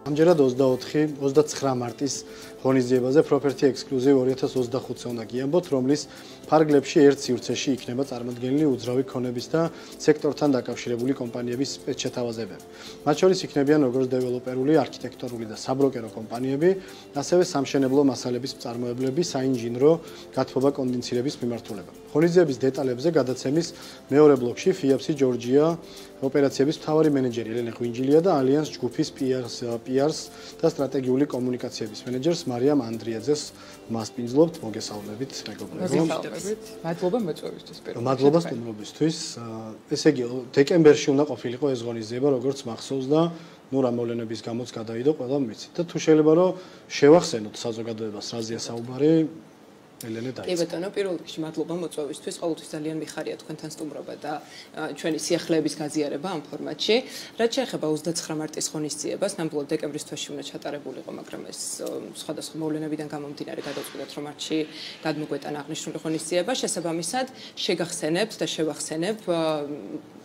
ამჯერად 29 მარტის ღონისძიებაზე Property Exclusive 2025 წელს უნდა გიამბოთ, რომლის ფარგლებში ერთ სივრცეში იქნება წარმოდგენილი უძრავი ქონების და სექტორთან დაკავშირებული კომპანიების სპეცშეთავაზებები. მათ შორის იქნებიან როგორც დეველოპერული, არქიტექტურული და საბროკერო კომპანიები, ასევე სამშენებლო მასალების მწარმოებლები, საინჟინრო გათბობა კონდიცირების მიმართულება. ღონისძიების დეტალებზე გადაცემის მეორე ბლოკში FIAPSI Georgia ოპერაციების მთავარი მენეჯერი ელენე ღვინჯილია და ალიანს ჯგუფის PR-ს და სტრატეგიული კომუნიკაციების მენეჯერს მარიამ ანდრიაძეს მასპინძლობთ. მოგესალმებით, მეგობრებო. მადლობა მოწვევისთვის. მადლობა სტუმრობისთვის. ესე იგი, დეკემბერში უნდა ყოფილიყო ეს ღონისძიება, როგორც მახსოვს და რა მოვლენების გამოც გადაიდო, ყველამ ვიცით. და თუ შეიძლება რომ შევახსენოთ საზოგადოებას, რაზეა საუბარი, ელენე დაიწყო. კი ბატონო, პირველ რიგში მადლობა მოწვევისთვის. ყოველთვის ძალიან მიხარია თქვენთან სტუმრობა და ჩვენი სიახლეების გაზიარება ამ ფორმატში. რაც შეეხება 29 მარტის ღონისძიებას, ნამდვილად დეკემბრის თვეში უნდა ჩატარებულიყო, მაგრამ ეს სხვადასხვა მოვლენებიდან გამომდინარე გადავწყვიტეთ, რომ მარტში გადმოგვეტანა აღნიშნული ღონისძიება. შესაბამისად, შეგახსენებთ და შევახსენებ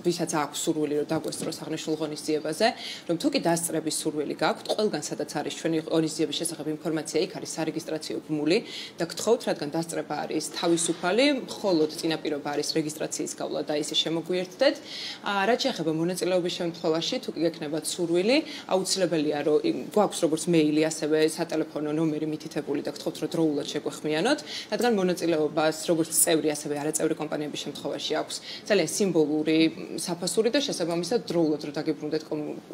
ვისაც აქვს სურვილი რომ დაგვესწროს აღნიშნულ ღონისძიებაზე, რომ თუ კი დასწრების სურვილი გაქვთ, ყველგან სადაც არის ჩვენი ღონისძიების შესახებ ინფორმაცია, იქ არის სარეგისტრაციო ბმული და გთხოვთ, რადგან დასწრება არის თავისუფალი, მხოლოდ წინაპირობა არის რეგისტრაციის გავლა და ისე შემოგვიერთდეთ. რაც შეეხება მონაწილეობის შემთხვევაში, თუ კი გექნებათ სურვილი, აუცილებელია რომ გვაქვს როგორც მეილი, ასევე სატელეფონო ნომერი მითითებული და გთხოვთ რომ დროულად შეგვეხმიანოთ, რადგან მონაწილეობას როგორც წევრი, ასევე არაწევრი კომპანიების შემთხვევაში აქვს ძალიან სიმბოლური საფასური და შესაბამისად დროულად რომ დაგიბრუნდეთ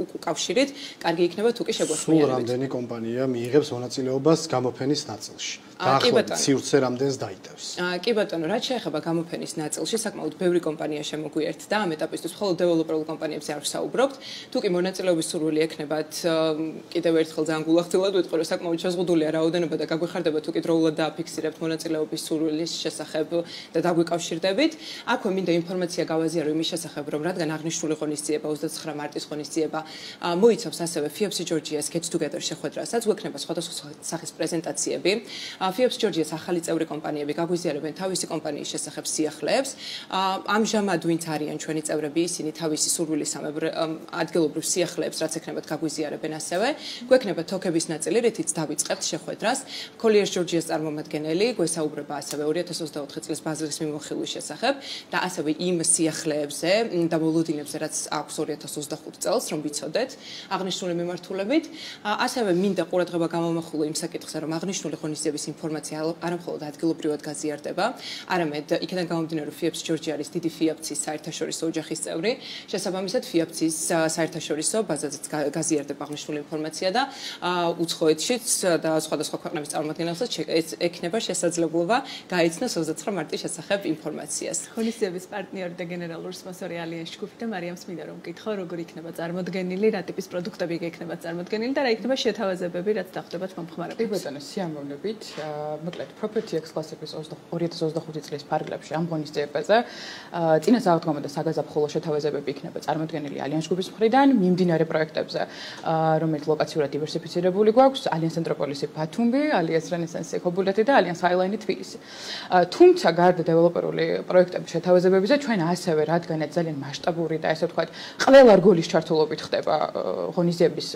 უკავშირით, კარგი იქნება თუ კი შეგვეხმიანებით. სულ რამდენი კომპანია მიიღებს მონაწილეობას გამოფენის ნაწილში? დაახლოებით სივრცე რამდენს დაიტევს? კი ბატონო, რაც შეეხება გამოფენის ნაწილში, საკმაოდ ბევრი კომპანია შემოგვიერთდა ამ ეტაპისთვის, მხოლოდ დეველოპერულ კომპანიებზე არ ვსაუბრობთ. თუ კი მონაწილეობის სურვილი ექნებათ, კიდევ ერთხელ ძალიან გულახდილად ვიტყვი, რომ საკმაოდ შეზღუდულია რაოდენობა და გაგვიხარდება თუ კი დროულად დააფიქსირებთ მონაწილეობის სურვილის შესახებ და დაგვიკავშირდებით. აქვე მინდა ინფორმაცია გავაზიარო იმის შესახებ, რომ რადგან აღნიშნული ღონისძიება 29 მარტის ღონისძიება მოიცავს ასევე FIAPSI Georgia-ს Get Together შეხვედრასაც, გვექნება სხვადასხვა სახის პრეზენტაციები. FIAPSI Georgia-ს ახალი წევრი კომპანიები გაგვიზიარებენ თავისი კომპანიის შესახებ სიახლეებს. ამჟამად ვინც არიან ჩვენი წევრები, ისინი თავისი სურვილისამებრ ადგილობრივ სიახლეებს, რაც ექნებათ გაგვიზიარებენ ასევე. გვექნება თოკების ნაწილი, რითიც დავიწყებთ შეხვედრას. Colliers Georgia-ს წარმომადგენელი გვესაუბრება ასევე 2024 წლის ბაზრის მიმოხილვის შესახებ და ასევე იმ სიახლეებზე და მოლოდინებზე, რაც აქვს 2025 წელს, რომ ვიცოდეთ აღნიშნული მიმართულებით. ასევე მინდა ყურადღება გამომახვილო იმ საკითხზე, რომ აღნიშნული ღონისძიების ინფორმაცია არამხოლოდ ადგილობრივად გაზიარდება, არამედ იქიდან გამომდინარე, რომ FIAPSI Georgia არის დიდი FIAPSI-ის საერთაშორისო ოჯახის წევრი. შესაბამისად, FIAPSI-ის საერთაშორისო ბაზაზეც გაზიარდება აღნიშნული ინფორმაცია და უცხოეთშიც და სხვადასხვა ქვეყნების წარმომადგენლებსაც ექნება შესაძლებლობა გაეცნოს 29 მარტის შესახებ ინფორმაციას. ღონისძიების პარტნიორი და გენერალური სპონსორი ალიანს ჯგუფი და მარიამს მინდა რომ მკითხო, როგორ იქნება წარმოდგენილი, რა ტიპის პროდუქტები იქნება წარმოდგენილი და რა იქნება შეთავაზებები, რაც დახვდებათ მომხმარებლებს. კი ბატონო, სიამოვნებით. მოკლედ, Property Exclusive-ის 2025 წლის ფარგლებში ამ ღონისძიებაზე წინა საავადმყოფო და საგაზაფხულო შეთავაზებები იქნება წარმოდგენილი ალიანს ჯგუფის მხრიდან მიმდინარე პროექტებზე, რომელიც ლოკაციურად დივერსიფიცირებული გვაქვს, ალიანს ცენტროპოლისი ბათუმი, ალიანს რენესანსი ხობულეთი და ალიანს ჰაილაინი თბილისი. თუმცა გარდა დეველოპერული პროექტების შეთავაზებებზე ჩვენ ასევე რადგანაც ძალიან მასშტაბური და ესე ვთქვათ, ყველა რგოლის ჩართულობით ხდება ღონისძიების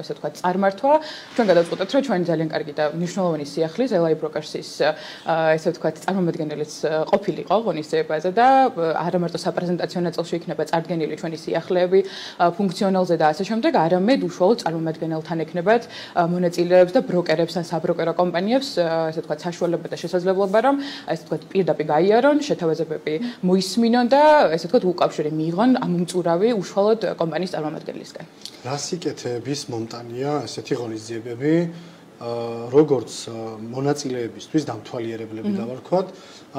ესე ვთქვათ წარმართვა, ჩვენ გადავწყვეტეთ, რომ ჩვენ ძალიან კარგი და მნიშვნელოვანი სიახლეს LI Brokers-ის ესე ვთქვათ, წარმომადგენელიც ყოფილიყო ღონისძიებაზე და არა მარტო საპრეზენტაციო ნაწილში იქნება წარდგენილი ჩვენი სიახლეები ფუნქციონალზე და ასე შემდეგ, არამედ უშუალოდ წარმომადგენელთან ექნებათ მონაწილეებს და ბროკერებს ან საბროკერო კომპანიებს ესე ვთქვათ, საშუალება და შესაძლებლობა, რომ ესე ვთქვათ, პირდაპირ გაიარონ, შეთავაზებები მოისმინონ და ესე ვთქვათ, უკავშირი მიიღონ ამ უმწურავი უშუალოდ კომპანიის წარმომადგენლისგან. რას იკეთების მომტანია ესეთი ღონისძიებები, როგორც მონაწილეებისთვის დამთვალიერებლები დავარქვათ,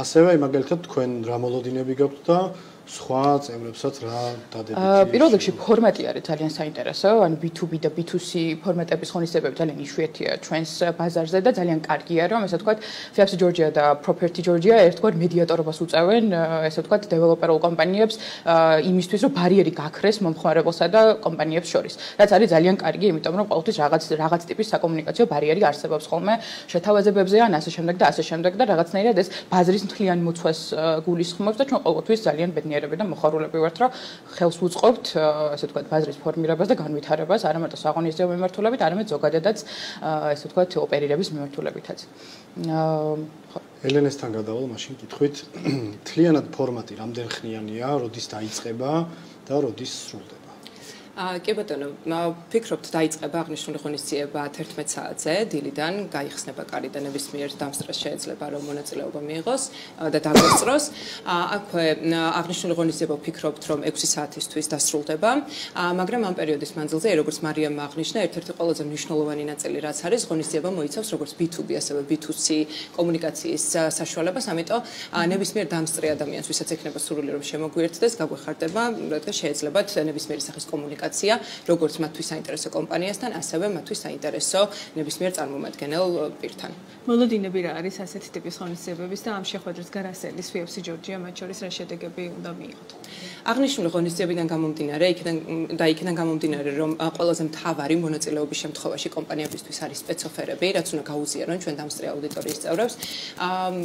ასევე მაგალითად თქვენ რა მოლოდინები გაქვთ და სხვა წევრებსაც რა დადებითი? პირველ რიგში ფორმატი არის ძალიან საინტერესო, ანუ B2B და B2C ფორმატების ღონისძიებები ძალიან იშვიათია ჩვენს ბაზარზე და ძალიან კარგია, რომ ესე ვთქვათ, FIAPSI Georgia და Property Georgia ერთგვარ მედიატორობას უწევენ, ესე ვთქვათ, დეველოპერულ კომპანიებს იმისთვის, რომ ბარიერი გაქრეს მომხმარებელსა და კომპანიებს შორის. რაც არის ძალიან კარგი, იმიტომ რომ ყოველთვის რაღაც ტიპის საკომუნიკაციო ბარიერი არსებობს ხოლმე შეთავაზებებზე ან ასე შემდეგ და რაღაცნაირად ეს ბაზრის მთლიან მოცვას გულისხმობს და ჩვენ ყოველთვის ძალიან ბედნიერი მეცნიერები და მოხარულები ვართ, რომ ხელს უწყობთ, ესე ვთქვათ, ბაზრის ფორმირებას და განვითარებას, არა მარტო საღვანისძიებო მიმართულებით, არამედ ზოგადადაც, ესე ვთქვათ, ოპერირების მიმართულებითაც. ელენესთან გადავალ მაშინ კითხვით, თლიანად ფორმატი რამდენ ხნიანია, როდის დაიწყება და როდის სრულდება? კი ბატონო, ვფიქრობთ დაიწყება აღნიშნული ღონისძიება 11 საათზე დილიდან, გაიხსნება კარი და ნებისმიერ დამსწრეს შეიძლება რომ მონაწილეობა მიიღოს და დაგვესწროს. აქვე აღნიშნული ღონისძიება ვფიქრობთ რომ 6 საათისთვის დასრულდება, მაგრამ ამ პერიოდის მანძილზე, როგორც მარიამ აღნიშნა, ერთ-ერთი ყველაზე მნიშვნელოვანი ნაწილი რაც არის, ღონისძიება მოიცავს როგორც B2B, ასევე B2C კომუნიკაციის საშუალებას, ამიტომ ნებისმიერ დამსწრე ადამიანს, ვისაც ექნება სურვილი რომ შემოგვიერთდეს, გაგვეხარდება, რადგან შეეძლებათ ნებისმიერი სახის კომუნიკაცია როგორც მათთვის საინტერესო კომპანიასთან, ასევე მათთვის საინტერესო ნებისმიერ წარმომადგენელ პირთან. მოლოდინები რა არის ასეთი ტიპის ღონისძიებების და ამ შეხვედრის გარასელის UFC ჯორჯია მათ შორის რა შედეგები უნდა მიიღოთ? აღნიშნული ღონისძიებიდან გამომდინარე, იქიდან გამომდინარე, რომ ყველაზე მთავარი მონაწილეობის შემთხვევაში კომპანიებისთვის არის სპეცოფერები, რაც უნდა გაუზიარონ ჩვენ დამსწრე აუდიტორიის წევრებს.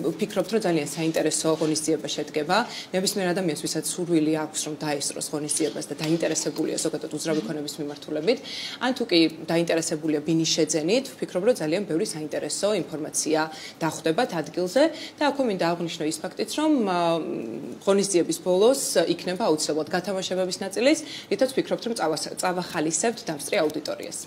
ვფიქრობთ, რომ ძალიან საინტერესო ღონისძიება შედგება. ნებისმიერ ადამიანს, ვისაც სურვილი აქვს, რომ დაესწროს ღონისძიებას და დაინტერესებულია ზოგადად უძრავი ქონების მიმართულებით, ან თუ კი დაინტერესებულია ბინის შეძენით, ვფიქრობ, რომ ძალიან ბევრი საინტერესო ინფორმაცია დახვდებათ ადგილზე და აქვე მინდა აღვნიშნო ის ფაქტიც, რომ ღონისძიების ბოლოს იქნება აუცილებლად გათამაშებების ნაწილის, რითაც ვფიქრობთ, რომ წავახალისებთ დამსწრე აუდიტორიას.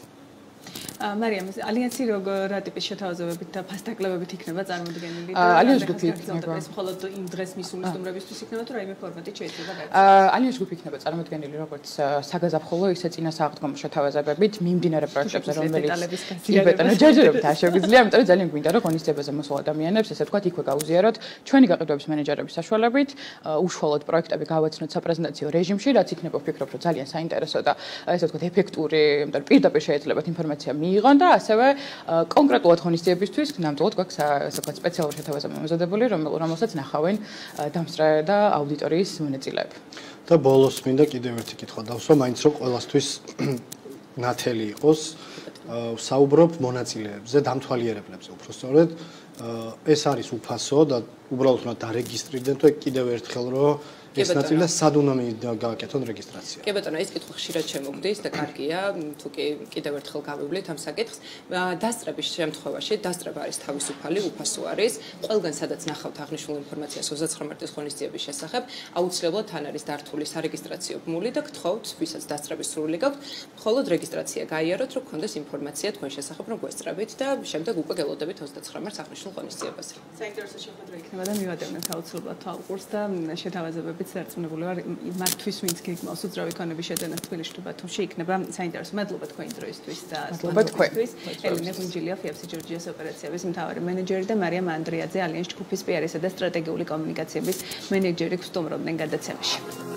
მარიამ, ალიანსი რა ტიპის შეთავაზებებით და ფასდაკლებებით იქნება წარმოდგენილი? ალიანს ჯგუფი იქნება. ეს მხოლოდ იმ დღეს მისული სტუმრებისთვის იქნება თუ რაიმე ფორმატით შეიძლება გაიგოს? ალიანს ჯგუფი იქნება წარმოდგენილი როგორც საგაზაფხულო, ისე წინასაღდგომო შეთავაზებებით მიმდინარე პროექტებზე, რომელიც ბეტონო ჯერჯერობით არ შეგვიძლია, ამიტომ ძალიან გვინდა რომ ღონისძიებაზე მოსულ ადამიანებს, ესე ვთქვათ, იქვე გაუზიაროთ ჩვენი გაყიდვების მენეჯერების საშუალებით, უშუალოდ პროექტები გავაცნოთ საპრეზენტაციო რეჟიმში, რაც იქნება ვფიქრობ, რომ ძალიან საინტერესო და ესე ვთქვათ, ეფექტური, ამიტომ პირდაპირ შეეძლებათ ინფორმაცია მიიღონ და ასევე კონკრეტულად ღონისძიებისთვის ნამდვილად გვაქვს ასე ვთქვათ სპეციალური შეთავაზება მომზადებული, რომელსაც ნახავენ დამსწრე და აუდიტორიის მონაწილეები. და ბოლოს მინდა კიდევ ერთი კითხვა დავსვა, მაინც რომ ყველასთვის ნათელი იყოს, საუბრობ მონაწილეებზე, დამთვალიერებლებზე, უბრალოდ ეს არის უფასო და უბრალოდ უნდა დარეგისტრირდნენ თუ კიდევ ერთხელ რომ ეს ნაწილი და სად უნდა გააკეთონ რეგისტრაცია? კი ბატონო, ეს კითხვა ხშირად შემოგდის და კარგია, თუ კი კიდევ ერთხელ გავივლით ამ საკითხს. დასწრების შემთხვევაში დასწრება არის თავისუფალი, უფასო არის. ყველგან სადაც ნახავთ აღნიშნულ ინფორმაციას 29 მარტის ღონისძიების შესახებ, აუცილებლად თან არის დართული სარეგისტრაციო ბმული და გთხოვთ, ვისაც დასწრების სურვილი გაქვთ, მხოლოდ რეგისტრაცია გაიაროთ, რომ გქონდეს ინფორმაცია თქვენ შესახებ, რომ გვესწრებით და შემდეგ უკვე გელოდებით 29 მარტს აღნიშნულ ღონისძიებაზე. საინტერესო შეხვედრა იქნება და მივადევნებთ აუცილებლად თვალყურს და შეთავაზებები დარწმუნებული ვარ მათთვის ვინც გიგმავს უძრავი ქონების შეძენა თბილისში თუ ბათუმში იქნება საინტერესო. მადლობა თქვენი დროისთვის და სტუმრობისთვის. ელენე გუნჯილია UFC ჯორჯიას ოპერაციების მთავარი მენეჯერი და მარიამ ანდრიაძე ალიანს ჯგუფის PR-ისა და სტრატეგიული კომუნიკაციების მენეჯერი გსტუმრობდნენ გადაცემაში.